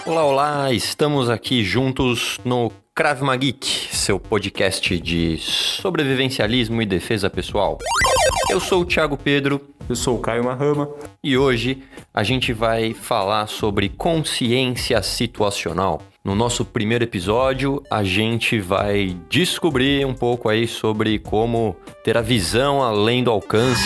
Olá, olá! Estamos aqui juntos no Krav Maga Geek, seu podcast de sobrevivencialismo e defesa pessoal. Eu sou o Thiago Pedro. Eu sou o Caio Mahama. E hoje a gente vai falar sobre consciência situacional. No nosso primeiro episódio, a gente vai descobrir um pouco aí sobre como ter a visão além do alcance.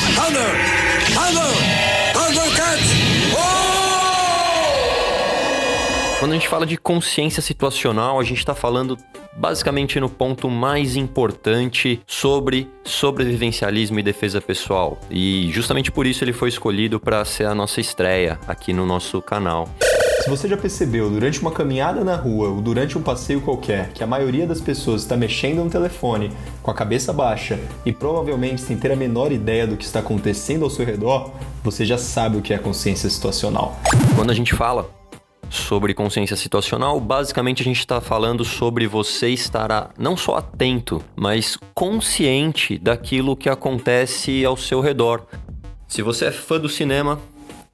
Quando a gente fala de consciência situacional, a gente está falando basicamente no ponto mais importante sobre sobrevivencialismo e defesa pessoal. E justamente por isso ele foi escolhido para ser a nossa estreia aqui no nosso canal. Se você já percebeu durante uma caminhada na rua ou durante um passeio qualquer que a maioria das pessoas está mexendo no telefone com a cabeça baixa e provavelmente sem ter a menor ideia do que está acontecendo ao seu redor, você já sabe o que é consciência situacional. Quando a gente fala sobre consciência situacional, basicamente a gente está falando sobre você estar não só atento, mas consciente daquilo que acontece ao seu redor. Se você é fã do cinema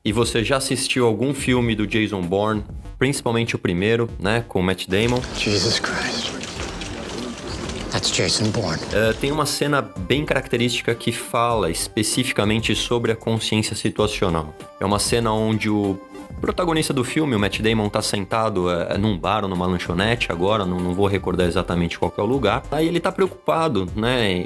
e você já assistiu algum filme do Jason Bourne, principalmente o primeiro, né, com o Matt Damon. Jesus Christ. That's Jason Bourne. Tem uma cena bem característica que fala especificamente sobre a consciência situacional. É uma cena onde o protagonista do filme, o Matt Damon, tá sentado num bar ou numa lanchonete agora, não vou recordar exatamente qual que é o lugar. Aí ele tá preocupado, né,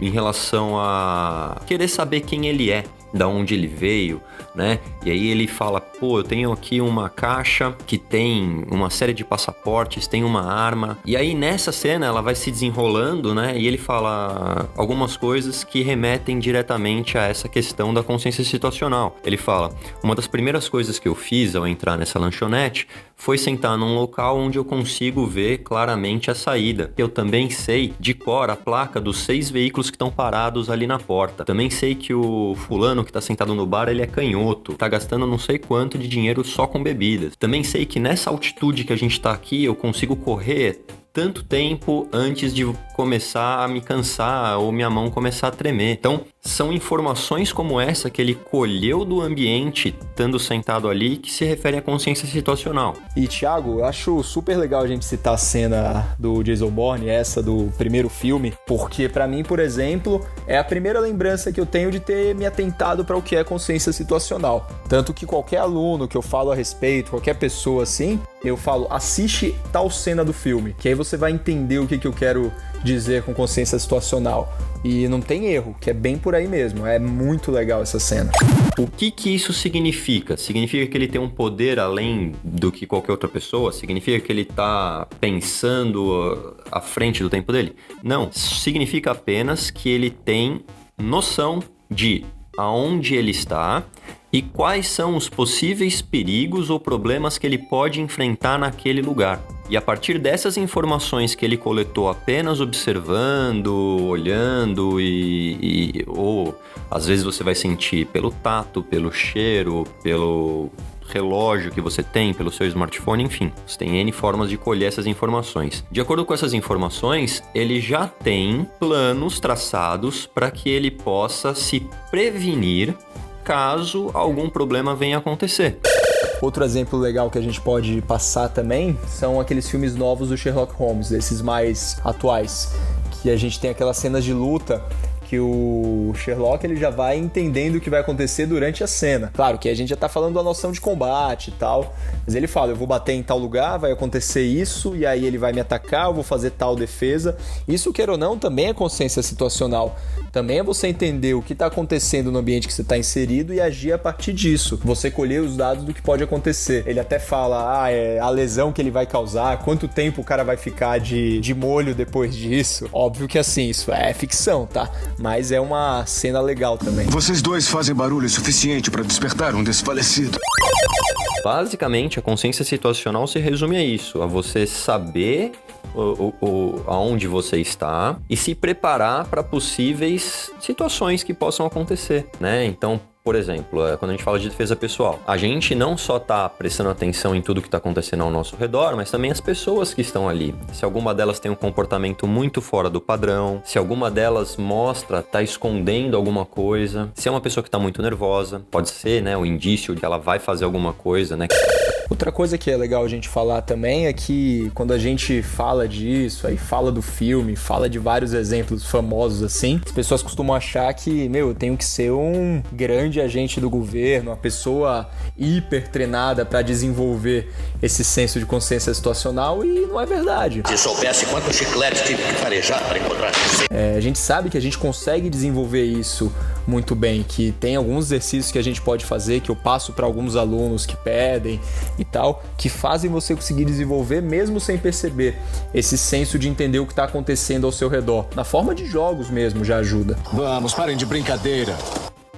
em relação a querer saber quem ele é, da onde ele veio, né? E aí ele fala, eu tenho aqui uma caixa que tem uma série de passaportes, tem uma arma. E aí nessa cena ela vai se desenrolando, né? E ele fala algumas coisas que remetem diretamente a essa questão da consciência situacional. Ele fala, uma das primeiras coisas que eu fiz ao entrar nessa lanchonete foi sentar num local onde eu consigo ver claramente a saída. Eu também sei de cor a placa dos 6 veículos que estão parados ali na porta. Também sei que o fulano que tá sentado no bar, ele é canhoto, tá gastando não sei quanto de dinheiro só com bebidas. Também sei que nessa altitude que a gente tá aqui, eu consigo correr tanto tempo antes de começar a me cansar ou minha mão começar a tremer. Então, são informações como essa que ele colheu do ambiente, estando sentado ali, que se refere à consciência situacional. E, Thiago, eu acho super legal a gente citar a cena do Jason Bourne, essa do primeiro filme, porque pra mim, por exemplo, é a primeira lembrança que eu tenho de ter me atentado para o que é consciência situacional. Tanto que qualquer aluno que eu falo a respeito, qualquer pessoa assim, eu falo, assiste tal cena do filme, que aí você vai entender o que eu quero dizer com consciência situacional. E não tem erro, que é bem por aí mesmo. É muito legal essa cena. O que isso significa? Significa que ele tem um poder além do que qualquer outra pessoa? Significa que ele tá pensando à frente do tempo dele? Não. Significa apenas que ele tem noção de aonde ele está e quais são os possíveis perigos ou problemas que ele pode enfrentar naquele lugar. E a partir dessas informações que ele coletou apenas observando, olhando ou às vezes você vai sentir pelo tato, pelo cheiro, pelo relógio que você tem, pelo seu smartphone, enfim. Você tem N formas de colher essas informações. De acordo com essas informações, ele já tem planos traçados para que ele possa se prevenir caso algum problema venha acontecer. Outro exemplo legal que a gente pode passar também são aqueles filmes novos do Sherlock Holmes, esses mais atuais, que a gente tem aquelas cenas de luta que o Sherlock ele já vai entendendo o que vai acontecer durante a cena. Claro que a gente já tá falando da noção de combate e tal, mas ele fala, eu vou bater em tal lugar, vai acontecer isso, e aí ele vai me atacar, eu vou fazer tal defesa. Isso, queira ou não, também é consciência situacional. Também é você entender o que está acontecendo no ambiente que você está inserido e agir a partir disso. Você colher os dados do que pode acontecer. Ele até fala, a lesão que ele vai causar, quanto tempo o cara vai ficar de molho depois disso. Óbvio que assim, isso é ficção, tá? Mas é uma cena legal também. Vocês dois fazem barulho suficiente para despertar um desfalecido. Basicamente, a consciência situacional se resume a isso, a você saber aonde você está e se preparar para possíveis situações que possam acontecer, né? Então, por exemplo, quando a gente fala de defesa pessoal, a gente não só está prestando atenção em tudo que está acontecendo ao nosso redor, mas também as pessoas que estão ali. Se alguma delas tem um comportamento muito fora do padrão, se alguma delas está escondendo alguma coisa, se é uma pessoa que está muito nervosa, pode ser, né, o indício de que ela vai fazer alguma coisa, né? Outra coisa que é legal a gente falar também é que quando a gente fala disso, aí fala do filme, fala de vários exemplos famosos assim, as pessoas costumam achar que, eu tenho que ser um grande agente do governo, uma pessoa hiper treinada para desenvolver esse senso de consciência situacional, e não é verdade. Se soubesse quantos chicletes tive que farejar para encontrar você. A gente sabe que a gente consegue desenvolver isso muito bem, que tem alguns exercícios que a gente pode fazer, que eu passo para alguns alunos que pedem e tal, que fazem você conseguir desenvolver mesmo sem perceber esse senso de entender o que está acontecendo ao seu redor. Na forma de jogos mesmo já ajuda. Vamos, parem de brincadeira.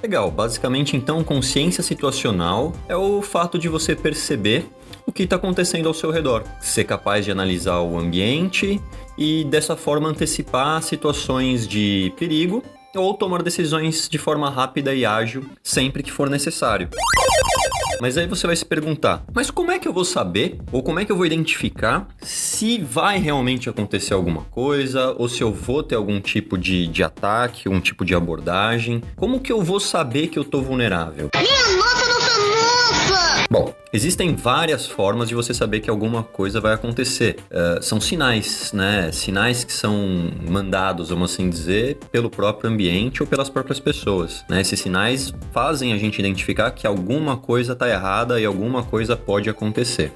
Legal, basicamente então consciência situacional é o fato de você perceber o que está acontecendo ao seu redor, ser capaz de analisar o ambiente e dessa forma antecipar situações de perigo ou tomar decisões de forma rápida e ágil sempre que for necessário. Mas aí você vai se perguntar, mas como é que eu vou saber, ou como é que eu vou identificar se vai realmente acontecer alguma coisa, ou se eu vou ter algum tipo de ataque, um tipo de abordagem? Como que eu vou saber que eu tô vulnerável? Minha nota não tá nossa! Bom, existem várias formas de você saber que alguma coisa vai acontecer. São sinais, né? Sinais que são mandados, vamos assim dizer, pelo próprio ambiente ou pelas próprias pessoas, né? Esses sinais fazem a gente identificar que alguma coisa está errada e alguma coisa pode acontecer.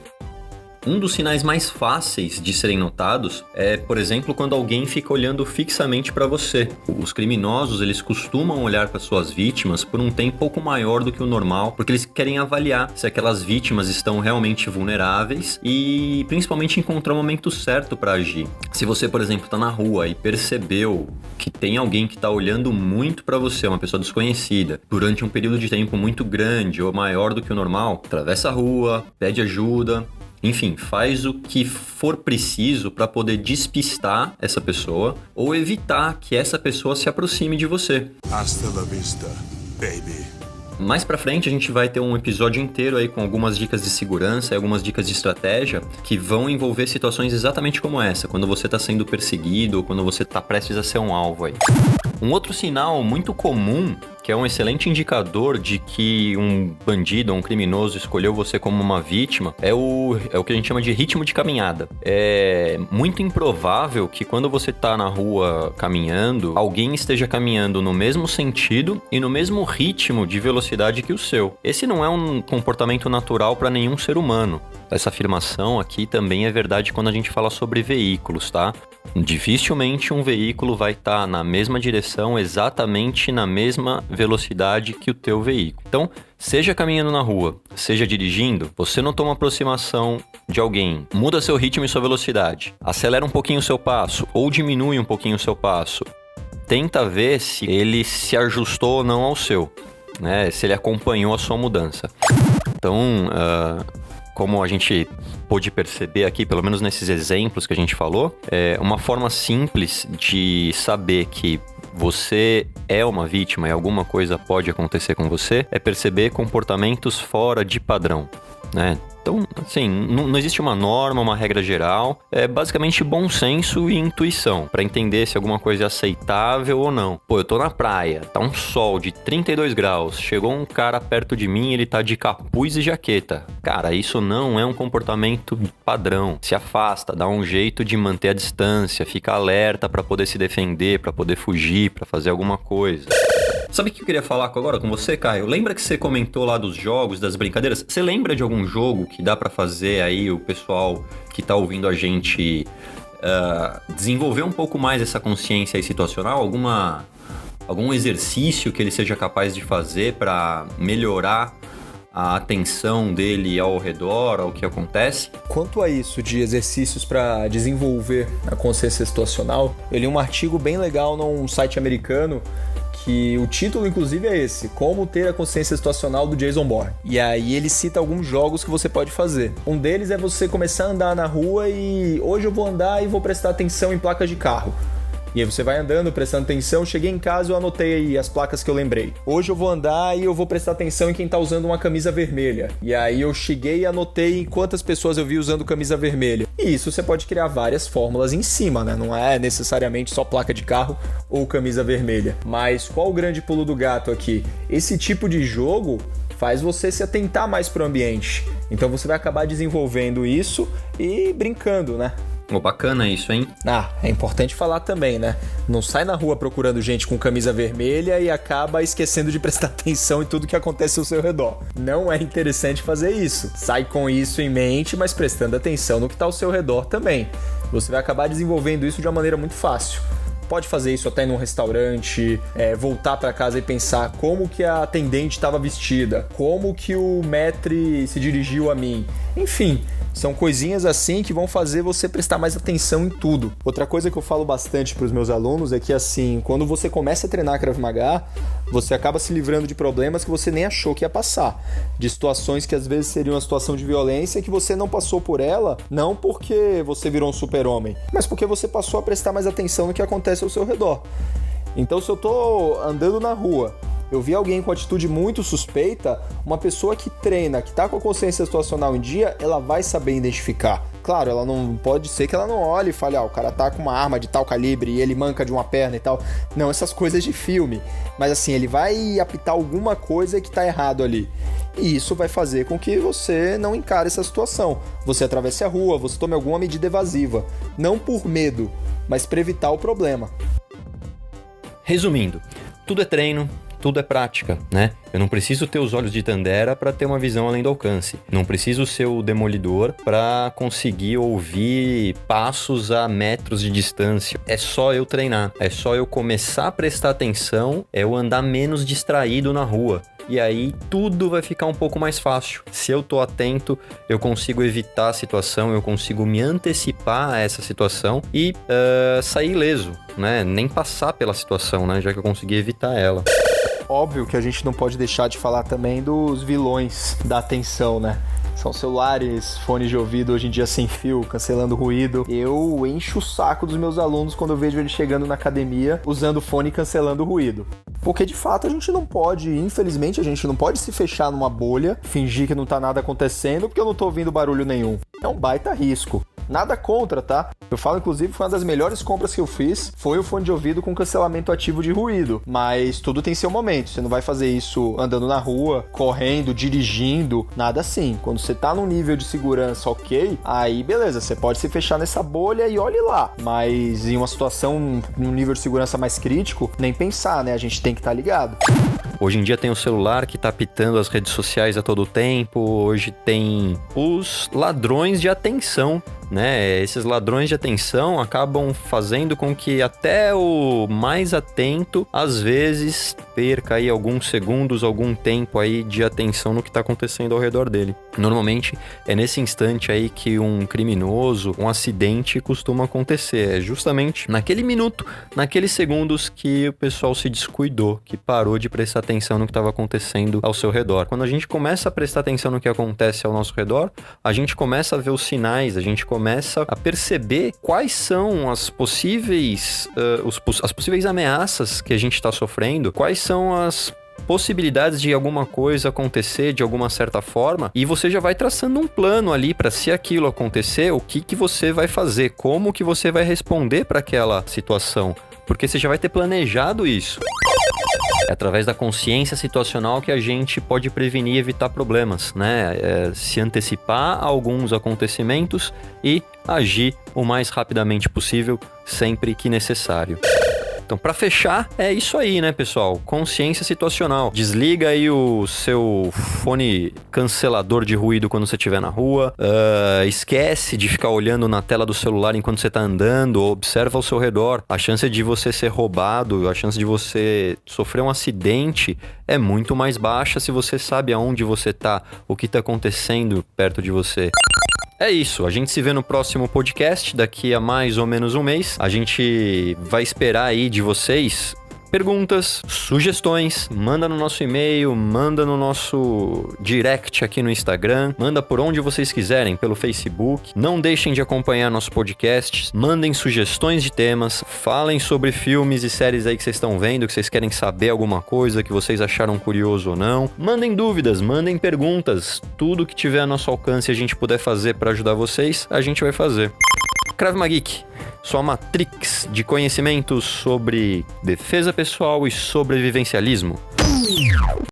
Um dos sinais mais fáceis de serem notados é, por exemplo, quando alguém fica olhando fixamente para você. Os criminosos, eles costumam olhar para suas vítimas por um tempo pouco maior do que o normal, porque eles querem avaliar se aquelas vítimas estão realmente vulneráveis e principalmente encontrar o momento certo para agir. Se você, por exemplo, está na rua e percebeu que tem alguém que está olhando muito para você, uma pessoa desconhecida, durante um período de tempo muito grande ou maior do que o normal, atravessa a rua, pede ajuda. Enfim, faz o que for preciso para poder despistar essa pessoa ou evitar que essa pessoa se aproxime de você. Hasta la vista, baby. Mais pra frente a gente vai ter um episódio inteiro aí com algumas dicas de segurança e algumas dicas de estratégia que vão envolver situações exatamente como essa, quando você está sendo perseguido ou quando você está prestes a ser um alvo aí. Um outro sinal muito comum, que é um excelente indicador de que um bandido ou um criminoso escolheu você como uma vítima, é o que a gente chama de ritmo de caminhada. É muito improvável que quando você está na rua caminhando, alguém esteja caminhando no mesmo sentido e no mesmo ritmo de velocidade que o seu. Esse não é um comportamento natural para nenhum ser humano. Essa afirmação aqui também é verdade quando a gente fala sobre veículos, tá? Dificilmente um veículo vai estar na mesma direção, exatamente na mesma velocidade que o teu veículo. Então, seja caminhando na rua, seja dirigindo, você notou uma aproximação de alguém, muda seu ritmo e sua velocidade, acelera um pouquinho o seu passo ou diminui um pouquinho o seu passo. Tenta ver se ele se ajustou ou não ao seu, né? Se ele acompanhou a sua mudança. Então, como a gente pôde perceber aqui, pelo menos nesses exemplos que a gente falou, uma forma simples de saber que você é uma vítima e alguma coisa pode acontecer com você é perceber comportamentos fora de padrão, né? Então, assim, não existe uma norma, uma regra geral. É basicamente bom senso e intuição para entender se alguma coisa é aceitável ou não. Pô, eu tô na praia, tá um sol de 32 graus, chegou um cara perto de mim, ele tá de capuz e jaqueta. Cara, isso não é um comportamento padrão. Se afasta, dá um jeito de manter a distância, fica alerta para poder se defender, para poder fugir, para fazer alguma coisa. Sabe o que eu queria falar agora com você, Caio? Lembra que você comentou lá dos jogos, das brincadeiras? Você lembra de algum jogo que dá pra fazer aí o pessoal que tá ouvindo a gente desenvolver um pouco mais essa consciência aí situacional? Algum exercício que ele seja capaz de fazer pra melhorar a atenção dele ao redor, ao que acontece? Quanto a isso de exercícios para desenvolver a consciência situacional, eu li um artigo bem legal num site americano que o título, inclusive, é esse: Como ter a consciência situacional do Jason Bourne. E aí ele cita alguns jogos que você pode fazer. Um deles é você começar a andar na rua e hoje eu vou andar e vou prestar atenção em placas de carro. E aí você vai andando, prestando atenção, cheguei em casa e eu anotei aí as placas que eu lembrei. Hoje eu vou andar e eu vou prestar atenção em quem tá usando uma camisa vermelha. E aí eu cheguei e anotei quantas pessoas eu vi usando camisa vermelha. E isso você pode criar várias fórmulas em cima, né? Não é necessariamente só placa de carro ou camisa vermelha. Mas qual o grande pulo do gato aqui? Esse tipo de jogo faz você se atentar mais pro ambiente. Então você vai acabar desenvolvendo isso e brincando, né? Oh, bacana isso, hein? É importante falar também, né? Não sai na rua procurando gente com camisa vermelha e acaba esquecendo de prestar atenção em tudo que acontece ao seu redor. Não é interessante fazer isso. Sai com isso em mente, mas prestando atenção no que está ao seu redor também. Você vai acabar desenvolvendo isso de uma maneira muito fácil. Pode fazer isso até num restaurante, voltar para casa e pensar como que a atendente estava vestida, como que o maître se dirigiu a mim. Enfim, são coisinhas assim que vão fazer você prestar mais atenção em tudo. Outra coisa que eu falo bastante para os meus alunos é que, assim, quando você começa a treinar Krav Maga, você acaba se livrando de problemas que você nem achou que ia passar. De situações que às vezes seriam uma situação de violência que você não passou por ela, não porque você virou um super-homem, mas porque você passou a prestar mais atenção no que acontece ao seu redor. Então, se eu tô andando na rua, eu vi alguém com atitude muito suspeita, uma pessoa que treina, que tá com a consciência situacional em dia, ela vai saber identificar. Claro, ela não pode ser que ela não olhe e fale, o cara tá com uma arma de tal calibre e ele manca de uma perna e tal. Não, essas coisas de filme. Mas assim, ele vai apitar alguma coisa que tá errado ali. E isso vai fazer com que você não encare essa situação. Você atravesse a rua, você tome alguma medida evasiva. Não por medo, mas para evitar o problema. Resumindo, tudo é treino, tudo é prática, né? Eu não preciso ter os olhos de Tandera para ter uma visão além do alcance. Não preciso ser o demolidor para conseguir ouvir passos a metros de distância. É só eu treinar, é só eu começar a prestar atenção, é eu andar menos distraído na rua. E aí tudo vai ficar um pouco mais fácil. Se eu tô atento, eu consigo evitar a situação, eu consigo me antecipar a essa situação e sair ileso, né? Nem passar pela situação, né? Já que eu consegui evitar ela. Óbvio que a gente não pode deixar de falar também dos vilões da atenção, né? São celulares, fones de ouvido hoje em dia sem fio, cancelando ruído. Eu encho o saco dos meus alunos quando eu vejo eles chegando na academia usando fone e cancelando ruído. Porque de fato a gente não pode, infelizmente a gente não pode se fechar numa bolha, fingir que não tá nada acontecendo porque eu não tô ouvindo barulho nenhum. É um baita risco. Nada contra, tá? Eu falo, inclusive, foi uma das melhores compras que eu fiz, foi o fone de ouvido com cancelamento ativo de ruído. Mas tudo tem seu momento. Você não vai fazer isso andando na rua, correndo, dirigindo, nada assim. Quando você tá num nível de segurança ok, aí beleza, você pode se fechar nessa bolha e olhe lá. Mas em uma situação, num nível de segurança mais crítico, nem pensar, né? A gente tem que estar ligado. Hoje em dia tem o celular que tá apitando as redes sociais a todo tempo. Hoje tem os ladrões de atenção, né? Esses ladrões de atenção acabam fazendo com que até o mais atento, às vezes, perca aí alguns segundos, algum tempo aí de atenção no que tá acontecendo ao redor dele. Normalmente é nesse instante aí que um criminoso, um acidente costuma acontecer. É justamente naquele minuto, naqueles segundos que o pessoal se descuidou, que parou de prestar atenção no que estava acontecendo ao seu redor. Quando a gente começa a prestar atenção no que acontece ao nosso redor, a gente começa a ver os sinais, a gente começa a perceber quais são as possíveis ameaças que a gente está sofrendo, quais são as possibilidades de alguma coisa acontecer de alguma certa forma, e você já vai traçando um plano ali para, se aquilo acontecer, o que você vai fazer, como que você vai responder para aquela situação, porque você já vai ter planejado isso. É através da consciência situacional que a gente pode prevenir e evitar problemas, né? Se antecipar a alguns acontecimentos e agir o mais rapidamente possível, sempre que necessário. Então, para fechar, é isso aí, né, pessoal? Consciência situacional. Desliga aí o seu fone cancelador de ruído quando você estiver na rua. Esquece de ficar olhando na tela do celular enquanto você está andando. Observa ao seu redor. A chance de você ser roubado, a chance de você sofrer um acidente é muito mais baixa se você sabe aonde você está, o que está acontecendo perto de você. É isso, a gente se vê no próximo podcast, daqui a mais ou menos um mês. A gente vai esperar aí de vocês perguntas, sugestões, manda no nosso e-mail, manda no nosso direct aqui no Instagram, manda por onde vocês quiserem, pelo Facebook. Não deixem de acompanhar nosso podcast, mandem sugestões de temas, falem sobre filmes e séries aí que vocês estão vendo, que vocês querem saber alguma coisa, que vocês acharam curioso ou não. Mandem dúvidas, mandem perguntas, tudo que tiver a nosso alcance e a gente puder fazer para ajudar vocês, a gente vai fazer. Krav Maga Geek, sua matrix de conhecimentos sobre defesa pessoal e sobrevivencialismo.